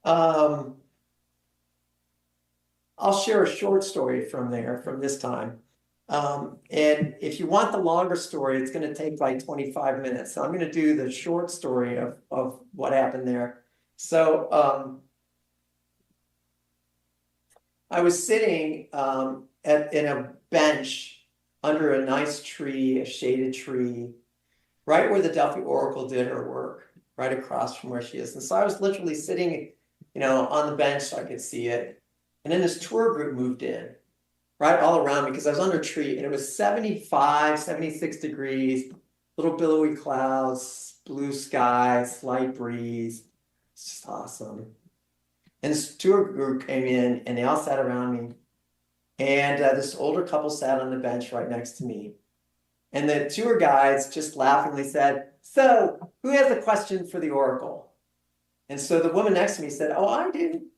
Um, I'll share a short story from there, from this time. And if you want the longer story, it's gonna take like 25 minutes. So I'm gonna do the short story of what happened there. So, I was sitting, in a bench under a nice tree, a shaded tree, right where the Delphi Oracle did her work, right across from where she is. And so I was literally sitting, on the bench so I could see it. And then this tour group moved in, right all around me, because I was under a tree, and it was 75, 76 degrees, little billowy clouds, blue sky, slight breeze. It's just awesome. And this tour group came in and they all sat around me. And this older couple sat on the bench right next to me. And the tour guides just laughingly said, "So, who has a question for the Oracle?" And so the woman next to me said, "Oh, I do."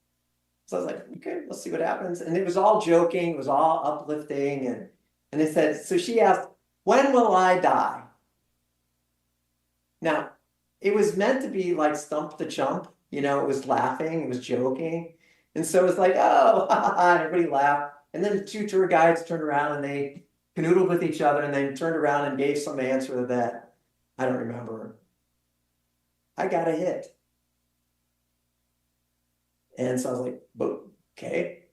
So I was like, "Okay, let's see what happens." And it was all joking, it was all uplifting. And they said, so she asked, "When will I die?" Now, it was meant to be like Stump the Chump, it was laughing, it was joking. And so it was like, oh, ha, ha, ha, and everybody laughed. And then the two tour guides turned around and they canoodled with each other and then turned around and gave some answer that I don't remember. I got a hit. And so I was like, okay.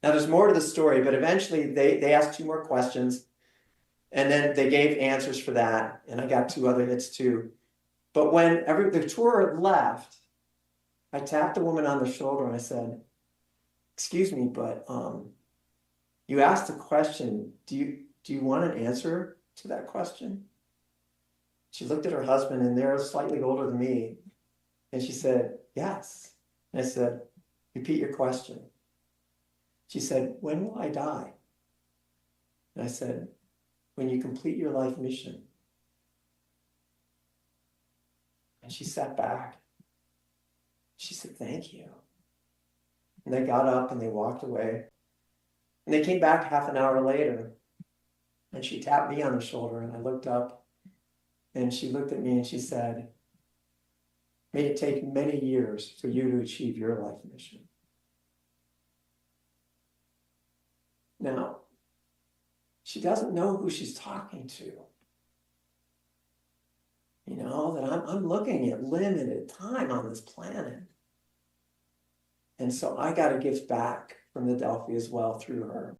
Now there's more to the story, but eventually they asked two more questions and then they gave answers for that. And I got two other hits too. But when the tour had left, I tapped the woman on the shoulder and I said, "Excuse me, but you asked a question. Do you want an answer to that question?" She looked at her husband, and they're slightly older than me, and she said, "Yes." And I said, "Repeat your question." She said, "When will I die?" And I said, "When you complete your life mission." And she sat back. She said, "Thank you." And they got up and they walked away. And they came back half an hour later. And she tapped me on the shoulder and I looked up and she looked at me and she said, "May it take many years for you to achieve your life mission." Now, she doesn't know who she's talking to. That I'm looking at limited time on this planet. And so I got a gift back from the Delphi as well through her.